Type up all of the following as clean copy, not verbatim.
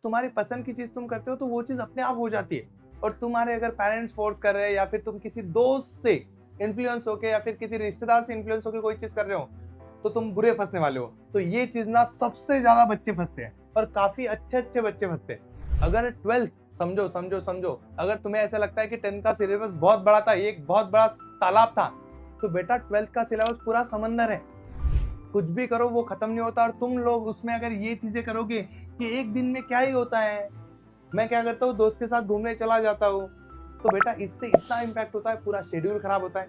तुम्हारी पसंद की चीज तुम करते हो तो वो चीज अपने आप हो जाती है। और तुम्हारे अगर पेरेंट्स फोर्स कर रहे हैं या फिर तुम किसी दोस्त से इन्फ्लुएंस होके या फिर किसी रिश्तेदार से इन्फ्लुएंस होके कोई चीज कर रहे हो तो तुम बुरे फंसने वाले हो। तो ये चीज ना सबसे ज्यादा बच्चे फंसते हैं और काफी अच्छे अच्छे बच्चे फंसते हैं। अगर 12th समझो समझो समझो, अगर तुम्हें ऐसा लगता है कि 10th का सिलेबस बहुत बड़ा था, एक बहुत बड़ा तालाब था, तो बेटा 12th का सिलेबस पूरा समंदर है। कुछ भी करो वो खत्म नहीं होता। और तुम लोग उसमें अगर ये चीजें करोगे कि एक दिन में क्या ही होता है, मैं क्या करता हूँ दोस्त के साथ घूमने चला जाता हूँ, तो बेटा इससे इतना इम्पैक्ट होता है, पूरा शेड्यूल खराब होता है,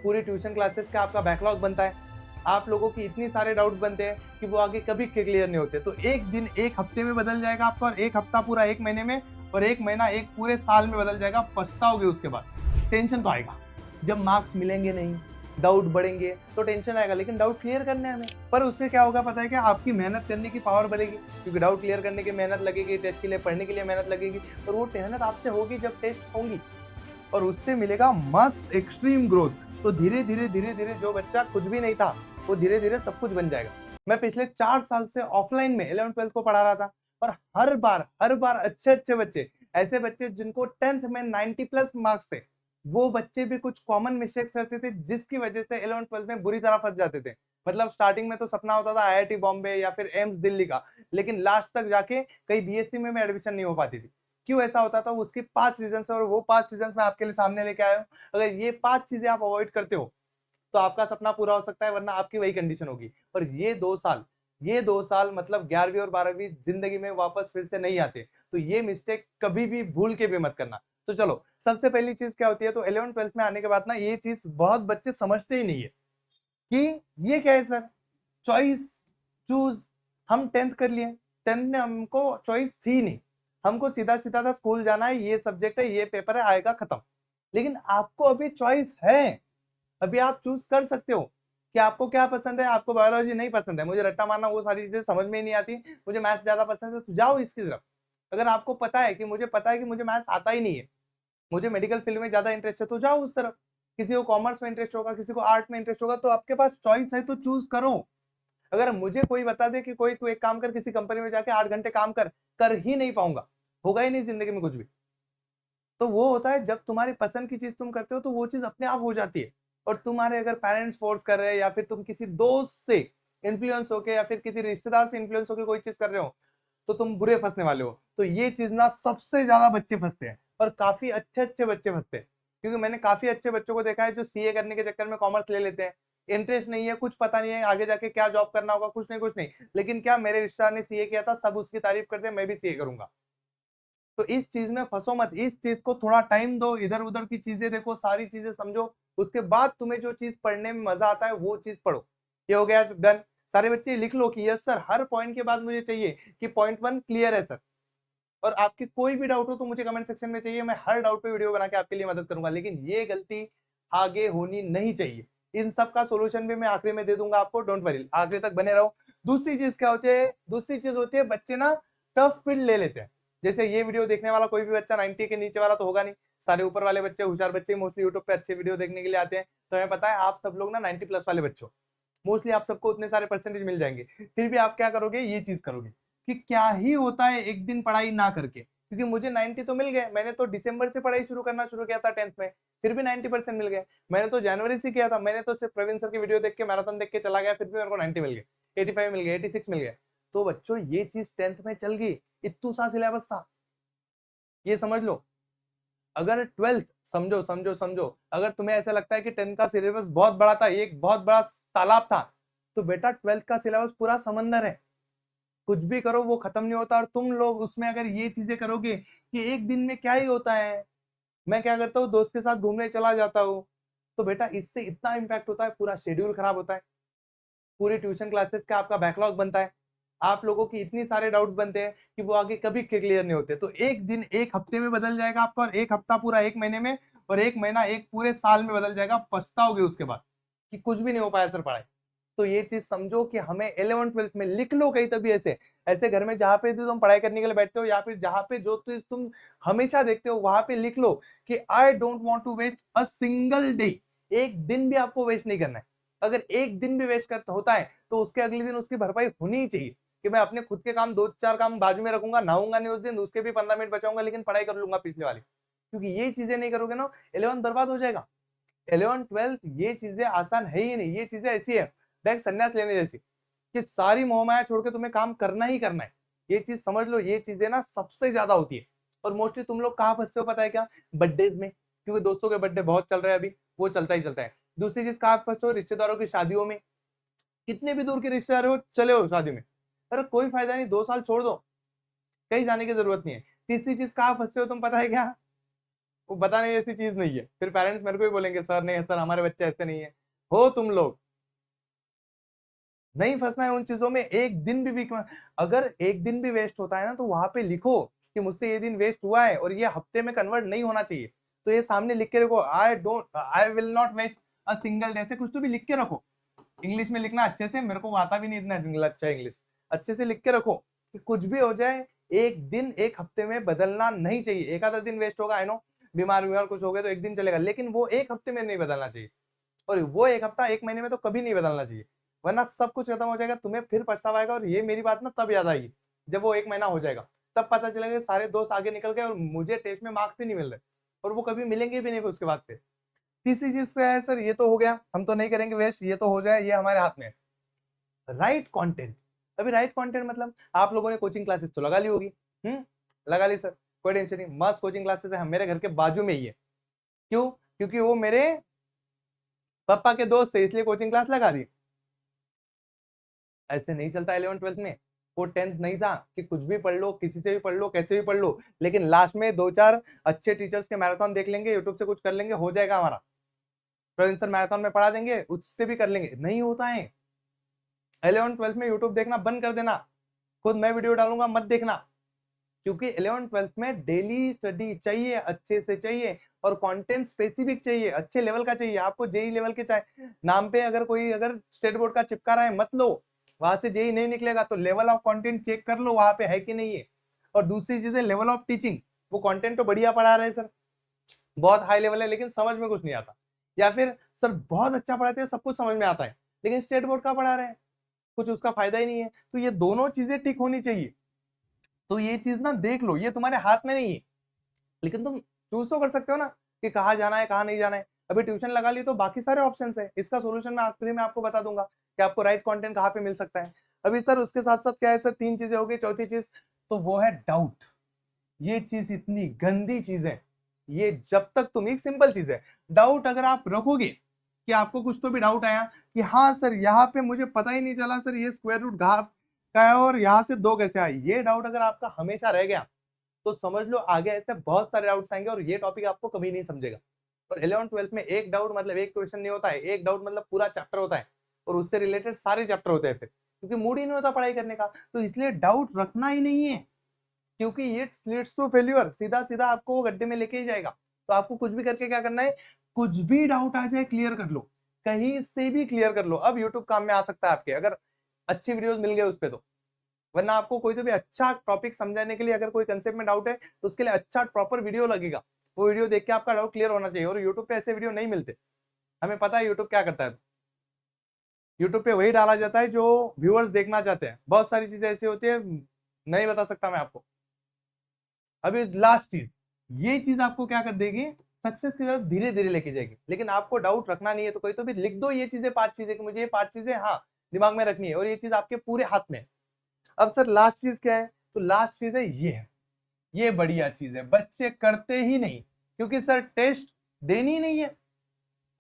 पूरी ट्यूशन क्लासेस का आपका बैकलॉग बनता है, आप लोगों की इतनी सारे डाउट्स बनते हैं कि वो आगे कभी क्लियर नहीं होते। तो एक दिन एक हफ्ते में बदल जाएगा आपका, और एक हफ्ता पूरा एक महीने में, और एक महीना एक पूरे साल में बदल जाएगा। पछताओगे उसके बाद। टेंशन तो आएगा जब मार्क्स मिलेंगे नहीं, डाउट बढ़ेंगे तो टेंशन आएगा, लेकिन डाउट क्लियर करने हमें। पर उससे क्या होगा पता है क्या? आपकी मेहनत करने की पावर बढ़ेगी, क्योंकि डाउट क्लियर करने की मेहनत लगेगी, टेस्ट के लिए पढ़ने के लिए मेहनत लगेगी, और वो मेहनत आपसे होगी जब टेस्ट होंगी, और उससे मिलेगा मस्त एक्सट्रीम ग्रोथ। तो धीरे धीरे धीरे धीरे जो बच्चा कुछ भी नहीं था वो धीरे धीरे सब कुछ बन जाएगा। मैं पिछले 4 साल से ऑफलाइन में 11th-12th को पढ़ा रहा था, और हर बार अच्छे अच्छे बच्चे, ऐसे बच्चे जिनको 10th में 90 प्लस मार्क्स थे, वो बच्चे भी कुछ कॉमन मिस्टेक्स करते थे जिसकी वजह से 11th-12th में बुरी तरह फंस जाते थे। मतलब स्टार्टिंग में तो सपना होता था आईआईटी बॉम्बे या फिर एम्स दिल्ली का, लेकिन लास्ट तक जाके कई बीएससी में एडमिशन नहीं हो पाती थी। क्यों ऐसा होता था? उसकी 5 रीजन है, और वो 5 रीजन मैं आपके लिए सामने लेके आया हूँ। अगर ये 5 चीजें आप अवॉइड करते हो तो आपका सपना पूरा हो सकता है, वरना आपकी वही कंडीशन होगी। और ये 2 साल मतलब 11वीं और 12वीं जिंदगी में वापस फिर से नहीं आते। तो ये मिस्टेक कभी भी भूल के भी मत करना। तो चलो, सबसे पहली चीज क्या होती है? तो 11th-12th में आने के बाद ना ये चीज बहुत बच्चे समझते ही नहीं है कि ये क्या है सर, चॉइस, चूज। हम 10th कर लिए, 10th में हमको चॉइस थी नहीं, हमको सीधा सीधा था स्कूल जाना है, ये सब्जेक्ट है, ये पेपर है, आएगा खत्म। लेकिन आपको अभी चॉइस है, अभी आप चूज कर सकते हो कि आपको क्या पसंद है। आपको बायोलॉजी नहीं पसंद है, मुझे रट्टा मारना वो सारी चीजें समझ में ही नहीं आती, मुझे मैथ्स ज्यादा पसंद है, तो जाओ इसकी तरफ। अगर आपको पता है कि मुझे मैथ्स आता ही नहीं है, मुझे मेडिकल फील्ड में ज्यादा इंटरेस्ट है, तो जाओ उस तरफ। किसी को कॉमर्स में इंटरेस्ट होगा, किसी को आर्ट में इंटरेस्ट होगा, तो आपके पास चॉइस है, तो चूज करो। अगर मुझे कोई बता दे कि कोई तू एक काम कर, किसी कंपनी में जाके 8 घंटे काम कर, कर ही नहीं पाऊंगा, होगा ही नहीं जिंदगी में कुछ भी। तो वो होता है जब तुम्हारी पसंद की चीज तुम करते हो तो वो चीज अपने आप हो जाती है। और तुम्हारे अगर पेरेंट्स फोर्स कर रहे हैं या फिर तुम किसी दोस्त से इन्फ्लुएंस होके या फिर किसी रिश्तेदार से इन्फ्लुएंस होके कोई चीज कर रहे हो तो तुम बुरे फंसने वाले हो। तो ये चीज ना सबसे ज्यादा बच्चे फंसते हैं, और काफी अच्छे अच्छे बच्चे फंसते हैं। क्योंकि मैंने काफी अच्छे बच्चों को देखा है जो सीए करने के चक्कर में कॉमर्स ले लेते हैं, इंटरेस्ट नहीं है, कुछ पता नहीं है आगे जाके क्या जॉब करना होगा, कुछ नहीं, लेकिन क्या मेरे रिश्तेदार ने सीए किया था, सब उसकी तारीफ करते हैं, मैं भी सीए करूंगा। तो इस चीज में फंसो मत, इस चीज को थोड़ा टाइम दो, इधर उधर की चीजें देखो, सारी चीजें समझो, उसके बाद तुम्हें जो चीज पढ़ने में मजा आता है वो चीज पढ़ो। ये हो गया डन। सारे बच्चे लिख लो कि यस सर, हर पॉइंट के बाद मुझे चाहिए कि पॉइंट 1 क्लियर है सर। और आपकी कोई भी डाउट हो तो मुझे कमेंट सेक्शन में चाहिए, मैं हर डाउट पे वीडियो बना के आपके लिए मदद करूंगा। लेकिन ये गलती आगे होनी नहीं चाहिए। इन सब का सोल्यूशन भी मैं आखिरी में दे दूंगा आपको, डोंट वरी, आखिरी तक बने रहो। दूसरी चीज क्या होती है? दूसरी चीज होती है बच्चे ना टफ फील्ड ले लेते हैं। जैसे ये वीडियो देखने वाला कोई भी बच्चा 90 के नीचे वाला तो होगा नहीं, सारे ऊपर वाले बच्चे, होशियार बच्चे मोस्टली यूट्यूब पे अच्छे वीडियो देखने के लिए आते हैं। तो हमें पता है आप सब लोग ना 90 प्लस वाले बच्चों, मोस्टली आप सबको उतने सारे परसेंटेज मिल जाएंगे। फिर भी आप क्या करोगे? ये चीज करोगे कि क्या ही होता है एक दिन पढ़ाई ना करके, क्योंकि मुझे 90 तो मिल गए, मैंने तो दिसंबर से पढ़ाई शुरू करना शुरू किया था 10th में, फिर भी 90% मिल गए। मैंने तो जनवरी से किया था, मैंने तो सिर्फ प्रवीण सर की वीडियो देख के, मैराथन देख के चला गया, फिर भी मेरे को 90 मिल गए, 85 मिल गए, 86 मिल गए। तो बच्चों ये चीज 10th में चल गई, इतू सा सिलेबस था, ये समझ लो। अगर 12th समझो समझो समझो, अगर तुम्हें ऐसा लगता है कि 10th का सिलेबस बहुत बड़ा था, एक बहुत बड़ा तालाब था, तो बेटा 12th का सिलेबस पूरा समंदर है, कुछ भी करो वो खत्म नहीं होता। और तुम लोग उसमें अगर ये चीजें करोगे कि एक दिन में क्या ही होता है, मैं क्या करता हूँ दोस्त के साथ घूमने चला जाता हूँ, तो बेटा इससे इतना इम्पैक्ट होता है, पूरा शेड्यूल खराब होता है, पूरी ट्यूशन क्लासेस का आपका बैकलॉग बनता है, आप लोगों की इतनी सारे डाउट्स बनते हैं कि वो आगे कभी क्लियर नहीं होते। तो एक दिन एक हफ्ते में बदल जाएगा आपका, और एक हफ्ता पूरा एक महीने में, और एक महीना एक पूरे साल में बदल जाएगा। पछताओगे उसके बाद कि कुछ भी नहीं हो पाया सर पढ़ाई। तो ये चीज समझो कि हमें 11th-12th में लिख लो कहीं, तभी ऐसे ऐसे घर में जहां पे भी तुम पढ़ाई करने के लिए बैठते हो, या फिर जहां पे जो तुम हमेशा देखते हो, वहां पे लिख लो कि I don't want to waste a single day. एक दिन भी आपको वेस्ट नहीं करना है। अगर एक दिन भी वेस्ट करता होता है तो उसके अगले दिन उसकी भरपाई होनी ही चाहिए कि मैं अपने खुद के काम 2-4 काम बाजू में रखूंगा, नहाऊंगा नहीं उस दिन, उसके भी 15 मिनट बचाऊंगा, लेकिन पढ़ाई कर लूंगा पिछले वाली। क्योंकि ये चीजें नहीं करोगे ना, 11th बर्बाद हो जाएगा। 11th 12th ये चीजें आसान है ही नहीं, ये चीजें ऐसी है डायरेक्ट संन्यास लेने जैसी, कि सारी मोहमाया छोड़ के तुम्हें काम करना ही करना है। ये चीज समझ लो, ये चीजें ना सबसे ज्यादा होती है। और मोस्टली तुम लोग कहाँ फंसते हो पता है क्या? बर्थडेज में, क्योंकि दोस्तों के बर्थडे बहुत चल रहे हैं अभी, वो चलता ही चलता है। दूसरी चीज कहाँ फंसते हो? रिश्तेदारों की शादियों में, कितने भी दूर के रिश्तेदार हो चले हो शादी में, अरे कोई फायदा नहीं, 2 साल छोड़ दो, कहीं जाने की जरूरत नहीं है। तीसरी चीज कहाँ फंसते हो तुम पता है क्या? वो बताने जैसी चीज नहीं है, फिर पेरेंट्स मेरे को ही बोलेंगे सर नहीं सर हमारे बच्चे ऐसे नहीं है। हो तुम लोग, नहीं फंसना है उन चीजों में। एक दिन भी अगर एक दिन भी वेस्ट होता है ना, तो वहां पे लिखो कि मुझसे ये दिन वेस्ट हुआ है और ये हफ्ते में कन्वर्ट नहीं होना चाहिए, तो ये सामने लिख के रखो, I will not waste a single day, से कुछ तो भी लिख के रखो। इंग्लिश में लिखना अच्छे से, मेरे को आता भी नहीं इतना अच्छा इंग्लिश, अच्छे से लिख के रखो कि कुछ भी हो जाए एक दिन एक हफ्ते में बदलना नहीं चाहिए। एक आधा दिन वेस्ट होगा, आई नो, बीमार कुछ हो गया तो एक दिन चलेगा, लेकिन वो एक हफ्ते में नहीं बदलना चाहिए। और वो एक हफ्ता एक महीने में तो कभी नहीं बदलना चाहिए, वरना सब कुछ खत्म हो जाएगा, तुम्हें फिर पछतावा आएगा। और ये मेरी बात ना तब याद आएगी जब वो एक महीना हो जाएगा, तब पता चलेगा सारे दोस्त आगे निकल गए और मुझे टेस्ट में मार्क्स ही नहीं मिल रहे, और वो कभी मिलेंगे भी नहीं उसके बाद फिर। तीसरी चीज क्या है सर? ये तो हो गया, हम तो नहीं करेंगे वेस्ट, ये तो हो जाए, ये हमारे हाथ में है। Right content. अभी राइट कंटेंट मतलब आप लोगों ने कोचिंग क्लासेस तो लगा ली होगी, लगा ली सर, कोई टेंशन नहीं, मस्त कोचिंग क्लासेस है, मेरे घर के बाजू में ही है। क्यों? क्योंकि वो मेरे पापा के दोस्त है, इसलिए कोचिंग क्लास लगा दी। ऐसे नहीं चलता 11th 12th में। वो 10th नहीं था कि कुछ भी पढ़ लो, किसी से भी पढ़ लो, कैसे भी पढ़ लो, लेकिन लास्ट में 2-4 अच्छे टीचर्स के मैराथन देख लेंगे, यूट्यूब से कुछ कर लेंगे, हो जाएगा हमारा। प्रवीण सर मैराथन में पढ़ा देंगे, उससे भी कर लेंगे, नहीं होता है। 11th 12th में यूट्यूब देखना बंद कर देना, खुद मैं वीडियो डालूंगा मत देखना, क्योंकि 11th 12th में डेली स्टडी चाहिए, अच्छे से चाहिए, और कंटेंट स्पेसिफिक चाहिए, अच्छे लेवल का चाहिए। आपको जेई लेवल के चाहिए, नाम पे अगर कोई अगर स्टेट बोर्ड का चिपका रहा है मत लो, वहां से जेई नहीं निकलेगा, तो लेवल ऑफ कंटेंट चेक कर लो वहां पे है कि नहीं है। और दूसरी चीज है लेवल ऑफ टीचिंग, वो कंटेंट तो बढ़िया पढ़ा रहे हैं सर, बहुत हाई लेवल है, लेकिन समझ में कुछ नहीं आता, या फिर सर बहुत अच्छा पढ़ाते हैं, सब कुछ समझ में आता है, लेकिन स्टेट बोर्ड का पढ़ा रहे हैं, कुछ उसका फायदा ही नहीं है। तो ये दोनों चीजें ठीक होनी चाहिए। तो ये चीज ना देख लो, ये तुम्हारे हाथ में नहीं है, लेकिन तुम चूज तो कर सकते हो ना कि कहाँ जाना है कहाँ नहीं जाना है। अभी ट्यूशन लगा ली तो बाकी सारे ऑप्शन है, इसका सोल्यूशन मैं आखिरी में आपको बता दूंगा कि आपको राइट कंटेंट कहाँ पे मिल सकता है। अभी सर उसके साथ साथ क्या है सर, 3 चीजें हो गई, चौथी चीज तो वो है डाउट। ये चीज इतनी गंदी चीज है, ये जब तक तुम, एक सिंपल चीज है, डाउट अगर आप रखोगे कि आपको कुछ तो भी डाउट आया कि हाँ सर यहाँ पे मुझे पता ही नहीं चला सर ये स्क्वायर रूट घात का है और यहाँ से 2 कैसे आए, ये डाउट अगर आपका हमेशा रह गया, तो समझ लो आगे ऐसे बहुत सारे डाउट्स आएंगे और ये टॉपिक आपको कभी नहीं समझेगा। और 11th 12th में एक डाउट मतलब एक क्वेश्चन नहीं होता है, एक डाउट मतलब पूरा चैप्टर होता है, और उससे रिलेटेड सारे चैप्टर होते हैं फिर, क्योंकि मूड ही नहीं होता पढ़ाई करने का, तो इसलिए डाउट रखना ही नहीं है, क्योंकि ये लीड्स टू फेल्यूर, सीधा सीधा आपको गड्ढे में लेके ही जाएगा। तो आपको कुछ भी करके क्या करना है, कुछ भी डाउट आ जाए क्लियर कर लो, कहीं से भी क्लियर कर लो। अब यूट्यूब काम में आ सकता है आपके, अगर अच्छी वीडियोस मिल गए उस पे तो, वरना आपको कोई तो भी अच्छा टॉपिक समझाने के लिए अगर कोई कंसेप्ट में डाउट है तो उसके लिए अच्छा प्रॉपर वीडियो लगेगा, वो वीडियो देख के आपका डाउट क्लियर होना चाहिए। और यूट्यूब पे ऐसे वीडियो नहीं मिलते, हमें पता है यूट्यूब क्या करता है, यूट्यूब पे वही डाला जाता है जो व्यूअर्स देखना चाहते हैं, बहुत सारी चीजें ऐसी होती है नहीं बता सकता मैं आपको। अभी लास्ट चीज, ये चीज आपको क्या कर देगी, सक्सेस की तरफ धीरे धीरे लेके जाएगी, लेकिन आपको डाउट रखना नहीं है तो कोई तो भी लिख दो ये चीजें, 5 चीजें कि मुझे ये 5 चीजें हाँ दिमाग में रखनी है, और ये चीज आपके पूरे हाथ में है। अब सर लास्ट चीज क्या है, तो लास्ट चीज है ये है, ये बढ़िया चीज है, बच्चे करते ही नहीं, क्योंकि सर टेस्ट देनी ही नहीं है,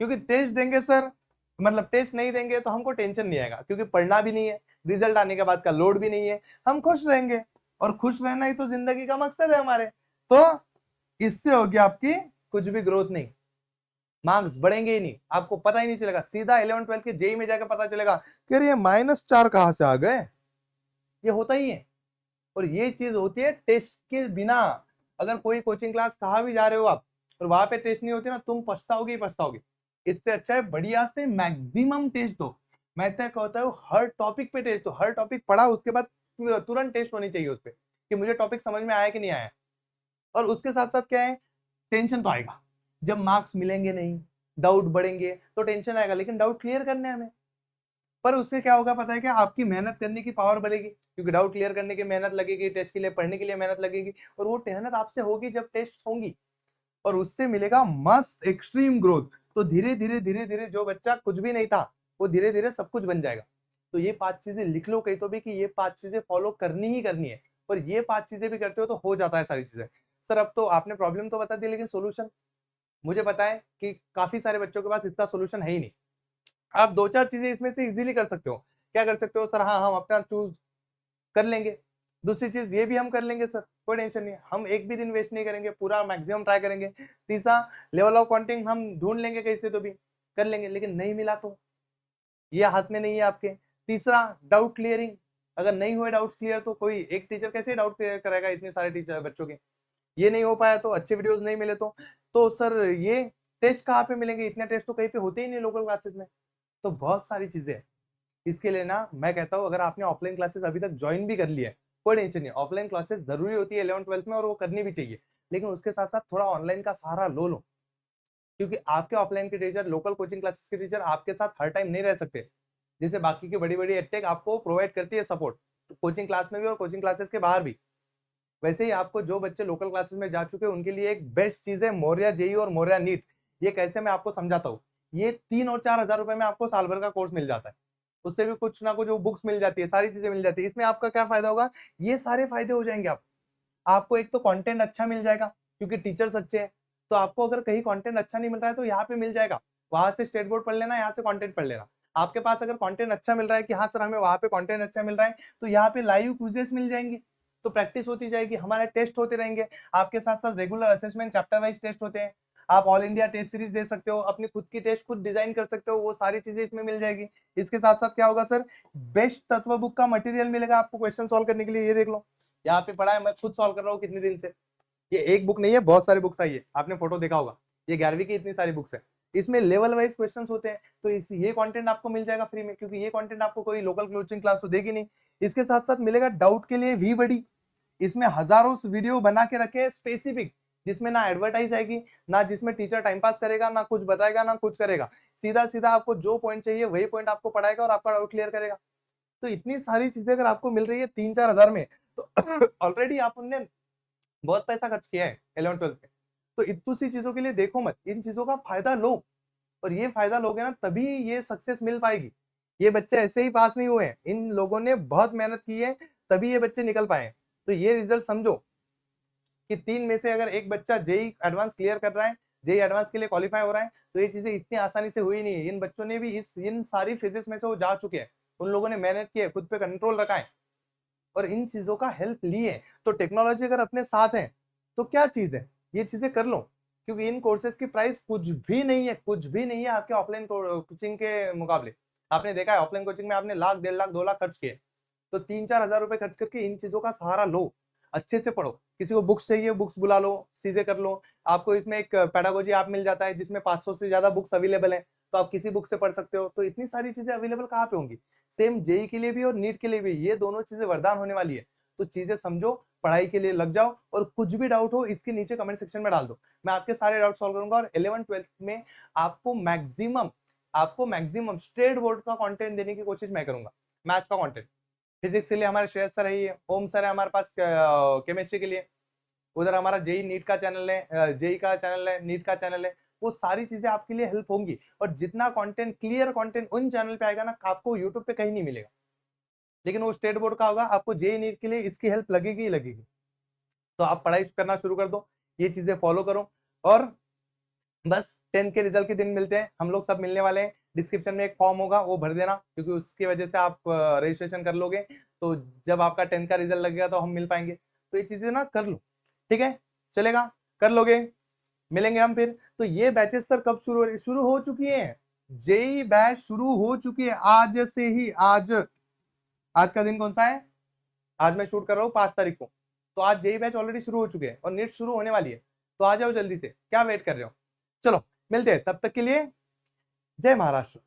क्योंकि टेस्ट देंगे सर, मतलब टेस्ट नहीं देंगे तो हमको टेंशन नहीं आएगा, क्योंकि पढ़ना भी नहीं है, रिजल्ट आने के बाद का लोड भी नहीं है, हम खुश रहेंगे, और खुश रहना ही तो जिंदगी का मकसद है हमारे। तो इससे होगी आपकी कुछ भी ग्रोथ नहीं, मार्क्स बढ़ेंगे ही नहीं, आपको पता ही नहीं चलेगा, सीधा 11th 12th के जेई में जाकर पता चलेगा कि अरे ये -4 कहां से आ गए, ये होता ही है। और ये चीज होती है टेस्ट के बिना। अगर कोई कोचिंग क्लास कहा भी जा रहे हो आप और वहां पे टेस्ट नहीं होती ना, तुम पछताओगे ही पछताओगे। इससे अच्छा है बढ़िया से मैक्सिमम टेस्ट दो, मैं तय कहता हूँ हर टॉपिक पे टेस्ट दो, हर टॉपिक पढ़ा उसके बाद तुरंत टेस्ट होनी चाहिए उस पर कि मुझे टॉपिक समझ में आया कि नहीं आया। और उसके साथ साथ क्या है, टेंशन तो आएगा जब मार्क्स मिलेंगे नहीं, डाउट बढ़ेंगे तो टेंशन आएगा, लेकिन डाउट क्लियर करने हैं हमें, पर उससे क्या होगा पता है क्या, आपकी मेहनत करने की पावर बढ़ेगी, क्योंकि डाउट क्लियर करने की मेहनत लगेगी, टेस्ट के लिए पढ़ने के लिए मेहनत लगेगी, और वो मेहनत आपसे होगी जब टेस्ट होंगी, और उससे मिलेगा मस्त एक्सट्रीम ग्रोथ। तो धीरे धीरे धीरे धीरे जो बच्चा कुछ भी नहीं था वो धीरे धीरे सब कुछ बन जाएगा। तो ये 5 चीजें लिख लो कहीं तो भी कि ये 5 चीजें फॉलो करनी ही करनी है, और ये 5 चीजें भी करते हो तो हो जाता है सारी चीजें। सर अब तो आपने प्रॉब्लम तो बता दी, लेकिन सोल्यूशन मुझे पता है कि काफी सारे बच्चों के पास इसका सोल्यूशन है ही नहीं। आप 2-4 चीजें इसमें से इजीली कर सकते हो। क्या कर सकते हो सर? हाँ, हम अपना चूज कर लेंगे। दूसरी चीज ये भी हम कर लेंगे सर, कोई टेंशन नहीं, हम एक भी दिन वेस्ट नहीं करेंगे, पूरा मैक्सिमम ट्राई करेंगे। तीसरा, लेवल ऑफ काउंटिंग हम ढूंढ लेंगे कैसे तो भी कर लेंगे, लेकिन नहीं मिला तो ये हाथ में नहीं है आपके। तीसरा, डाउट क्लियरिंग, अगर नहीं हुए डाउट्स क्लियर तो कोई एक टीचर कैसे डाउट क्लियर करेगा इतने सारे टीचर बच्चों के? ये नहीं हो पाया तो अच्छे वीडियोस नहीं मिले तो सर ये टेस्ट कहाँ पे मिलेंगे? इतने टेस्ट तो कहीं पे होते ही नहीं लोकल क्लासेस में। तो बहुत सारी चीजें हैं। इसके लिए ना मैं कहता हूँ, अगर आपने ऑफलाइन क्लासेस अभी तक ज्वाइन भी कर लिया है, कोई टेंशन नहीं, ऑफलाइन क्लासेस जरूरी होती है 11th-12th में, और वो करनी भी चाहिए, लेकिन उसके साथ साथ थोड़ा ऑनलाइन का सहारा लो, क्योंकि आपके ऑफलाइन के टीचर, लोकल कोचिंग क्लासेस के टीचर आपके साथ हर टाइम नहीं रह सकते, जैसे बाकी की बड़ी बड़ी एडटेक आपको प्रोवाइड करती है सपोर्ट, कोचिंग क्लास में भी और कोचिंग क्लासेस के बाहर भी। वैसे ही आपको जो बच्चे लोकल क्लासेस में जा चुके हैं उनके लिए एक बेस्ट चीज है मौर्या जेई और मौर्या नीट। ये कैसे मैं आपको समझाता हूँ। ये 3 और 4 हजार रुपए में आपको साल भर का कोर्स मिल जाता है, उससे भी कुछ ना कुछ बुक्स मिल जाती है, सारी चीजें मिल जाती है। इसमें आपका क्या फायदा होगा? ये सारे फायदे हो जाएंगे आपको एक तो कंटेंट अच्छा मिल जाएगा, क्योंकि टीचर्स अच्छे हैं, तो आपको अगर कहीं कंटेंट अच्छा नहीं मिल रहा है तो यहाँ पे मिल जाएगा, वहां से स्टेट बोर्ड पढ़ लेना, यहाँ से कंटेंट पढ़ लेना। आपके पास अगर कंटेंट अच्छा मिल रहा है कि हाँ सर हमें वहां पे कंटेंट अच्छा मिल रहा है, तो यहाँ पे लाइव क्विजेस मिल जाएंगी, तो प्रैक्टिस होती जाएगी, हमारे टेस्ट होते रहेंगे, आपके साथ साथ regular assessment chapter wise test होते हैं, आप ऑल इंडिया टेस्ट सीरीज दे सकते हो, अपनी खुद की टेस्ट खुद डिजाइन कर सकते हो, वो सारी चीजें इसमें मिल जाएगी। इसके साथ साथ क्या होगा सर? बेस्ट तत्व बुक का मटेरियल मिलेगा आपको क्वेश्चन सॉल्व करने के लिए। ये देख लो, यहाँ पे पढ़ा है, मैं खुद सॉल्व कर रहा हूँ कितने दिन से। ये एक बुक नहीं है, बहुत सारी बुक्स आई है, आपने फोटो देखा होगा, ये 11वीं की इतनी सारी बुक्स है, इसमें लेवल वाइज क्वेश्चंस होते हैं, तो ये कंटेंट आपको मिल जाएगा फ्री में, क्योंकि ये कंटेंट आपको कोई लोकल कोचिंग क्लास तो देगी नहीं। इसके साथ साथ मिलेगा डाउट के लिए वी बड़ी, इसमें हजारों वीडियो बना के रखे हैं स्पेसिफिक, जिसमें ना एडवर्टाइज आएगी, ना जिसमें टीचर टाइम पास करेगा, ना कुछ बताएगा, ना कुछ करेगा, सीधा सीधा आपको जो पॉइंट चाहिए वही पॉइंट आपको पढ़ाएगा और आपका डाउट क्लियर करेगा। तो इतनी सारी चीजें अगर आपको मिल रही है 3-4 हजार में, तो ऑलरेडी आपने बहुत पैसा खर्च किया है 11th-12th में। तो इतनी सी चीजों के लिए देखो मत, इन चीजों का फायदा लो, और ये फायदा लोगे ना तभी ये सक्सेस मिल पाएगी। ये बच्चे ऐसे ही पास नहीं हुए हैं, इन लोगों ने बहुत मेहनत की है, तभी ये बच्चे निकल पाए। तो ये रिजल्ट समझो कि 3 में से अगर एक बच्चा जेई एडवांस क्लियर कर रहा है, जेई एडवांस के लिए क्वालिफाई हो रहा है, तो ये चीजें इतनी आसानी से हुई नहीं है। इन बच्चों ने भी इन सारी फेजेस में से वो जा चुके हैं, उन लोगों ने मेहनत की है, खुद पे कंट्रोल रखा है, और इन चीजों का हेल्प ली है। तो टेक्नोलॉजी अगर अपने साथ है तो क्या चीज है, ये चीजें कर लो, क्योंकि इन कोर्सेज की प्राइस कुछ भी नहीं है, कुछ भी नहीं है आपके ऑफलाइन कोचिंग के मुकाबले। आपने देखा है ऑफलाइन कोचिंग में आपने लाख, 1.5 लाख, 2 लाख खर्च किए, तो 3-4 हजार रुपए खर्च करके इन चीजों का सहारा लो, अच्छे से पढ़ो। किसी को बुक्स चाहिए, बुक्स बुला लो, चीजें कर लो। आपको इसमें एक पेडागोजी ऐप मिल जाता है जिसमें 500 से ज्यादा बुक्स अवेलेबल है, तो आप किसी बुक से पढ़ सकते हो। तो इतनी सारी चीजें अवेलेबल कहाँ पे होंगी? सेम जेई के लिए भी और नीट के लिए भी, ये दोनों चीजें वरदान होने वाली है। तो चीजें समझो, पढ़ाई के लिए लग जाओ, और कुछ भी डाउट हो इसके नीचे कमेंट सेक्शन में डाल दो, मैं आपके सारे डाउट सॉल्व करूंगा। और 11th-12th में आपको मैक्सिमम स्टेट बोर्ड का कंटेंट देने की कोशिश मैं करूंगा। मैथ्स का कंटेंट, फिजिक्स के लिए हमारे श्रेयस सर है, ओम सर है हमारे पास, केमिस्ट्री के लिए उधर हमारा जेई नीट का चैनल है, जेई का चैनल है, नीट का चैनल है। वो सारी चीजें आपके लिए हेल्प होंगी, और जितना कंटेंट, क्लियर कंटेंट उन चैनल पे आएगा ना, आपको यूट्यूब पे कहीं नहीं मिलेगा, लेकिन वो स्टेट बोर्ड का होगा। आपको जेई नीट के लिए इसकी हेल्प लगेगी ही लगेगी। तो आप पढ़ाई करना शुरू कर दो, ये चीजें फॉलो करो, और बस 10th के रिजल्ट के दिन मिलते हैं, हम लोग सब मिलने वाले हैं। डिस्क्रिप्शन में एक फॉर्म होगा, वो भर देना, क्योंकि उसकी वजह से आप रजिस्ट्रेशन कर लोगे, तो जब आपका 10th का रिजल्ट लगेगा तो हम मिल पाएंगे। तो ये चीजें ना कर लो, ठीक है? चलेगा? कर लोगे? मिलेंगे हम फिर। तो ये बैचेस सर कब शुरू हो चुकी है? जेई बैच शुरू हो चुकी है आज से ही। आज का दिन कौन सा है? आज मैं शूट कर रहा हूँ 5 तारीख को, तो आज जेई बैच ऑलरेडी शुरू हो चुके हैं, और नीट शुरू होने वाली है। तो आ जाओ जल्दी से, क्या वेट कर रहे हो? चलो मिलते हैं, तब तक के लिए जय महाराष्ट्र।